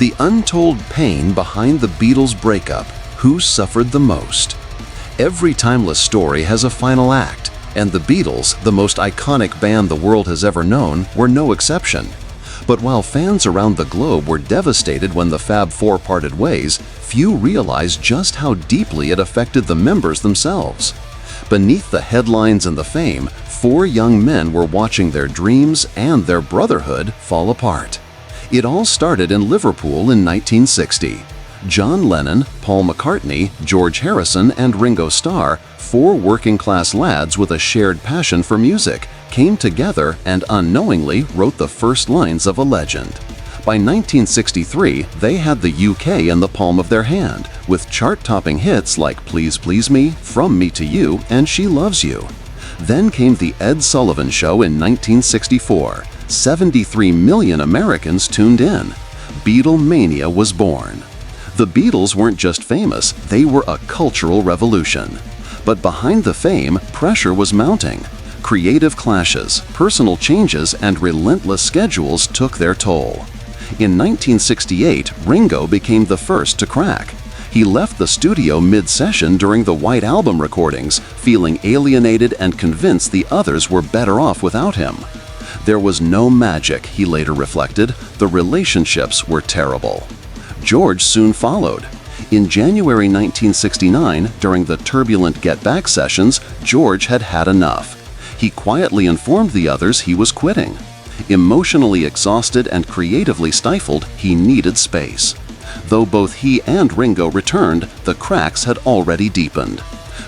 The untold pain behind the Beatles' breakup. Who suffered the most? Every timeless story has a final act, and the Beatles, the most iconic band the world has ever known, were no exception. But while fans around the globe were devastated when the Fab Four parted ways, few realized just how deeply it affected the members themselves. Beneath the headlines and the fame, four young men were watching their dreams and their brotherhood fall apart. It all started in Liverpool in 1960. John Lennon, Paul McCartney, George Harrison, and Ringo Starr, four working-class lads with a shared passion for music, came together and unknowingly wrote the first lines of a legend. By 1963, they had the UK in the palm of their hand, with chart-topping hits like Please Please Me, From Me to You, and She Loves You. Then came The Ed Sullivan Show in 1964. 73 million Americans tuned in. Beatlemania was born. The Beatles weren't just famous, they were a cultural revolution. But behind the fame, pressure was mounting. Creative clashes, personal changes, and relentless schedules took their toll. In 1968, Ringo became the first to crack. He left the studio mid-session during the White Album recordings, feeling alienated and convinced the others were better off without him. There was no magic, he later reflected. The relationships were terrible. George soon followed. In January 1969, during the turbulent Get Back sessions, George had had enough. He quietly informed the others he was quitting. Emotionally exhausted and creatively stifled, he needed space. Though both he and Ringo returned, the cracks had already deepened.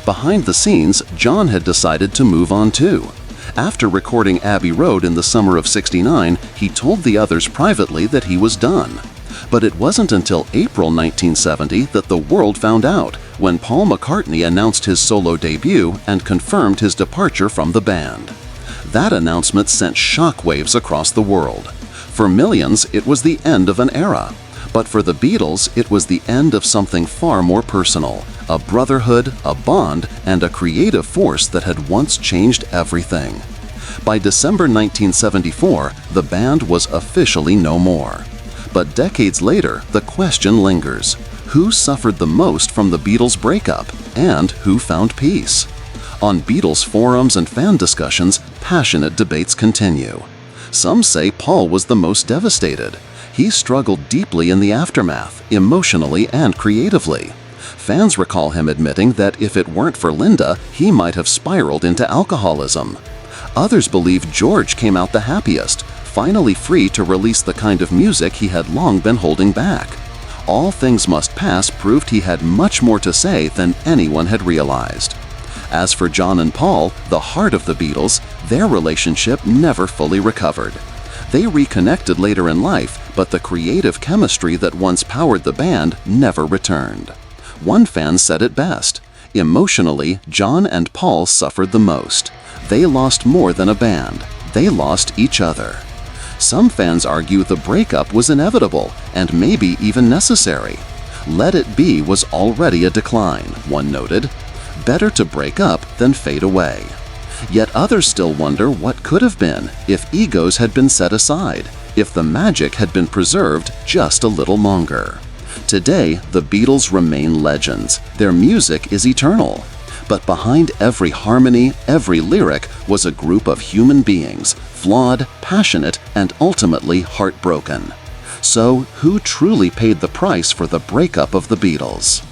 Behind the scenes, John had decided to move on too. After recording Abbey Road in the summer of '69, he told the others privately that he was done. But it wasn't until April 1970 that the world found out, when Paul McCartney announced his solo debut and confirmed his departure from the band. That announcement sent shockwaves across the world. For millions, it was the end of an era. But for the Beatles, it was the end of something far more personal, a brotherhood, a bond, and a creative force that had once changed everything. By December 1974, the band was officially no more. But decades later, the question lingers. Who suffered the most from the Beatles' breakup, and who found peace? On Beatles forums and fan discussions, passionate debates continue. Some say Paul was the most devastated. He struggled deeply in the aftermath, emotionally and creatively. Fans recall him admitting that if it weren't for Linda, he might have spiraled into alcoholism. Others believe George came out the happiest, finally free to release the kind of music he had long been holding back. All Things Must Pass proved he had much more to say than anyone had realized. As for John and Paul, the heart of the Beatles, their relationship never fully recovered. They reconnected later in life, but the creative chemistry that once powered the band never returned. One fan said it best: emotionally, John and Paul suffered the most. They lost more than a band. They lost each other. Some fans argue the breakup was inevitable and maybe even necessary. Let It Be was already a decline, one noted. Better to break up than fade away. Yet others still wonder what could have been if egos had been set aside, if the magic had been preserved just a little longer. Today, the Beatles remain legends. Their music is eternal. But behind every harmony, every lyric, was a group of human beings, flawed, passionate, and ultimately heartbroken. So, who truly paid the price for the breakup of the Beatles?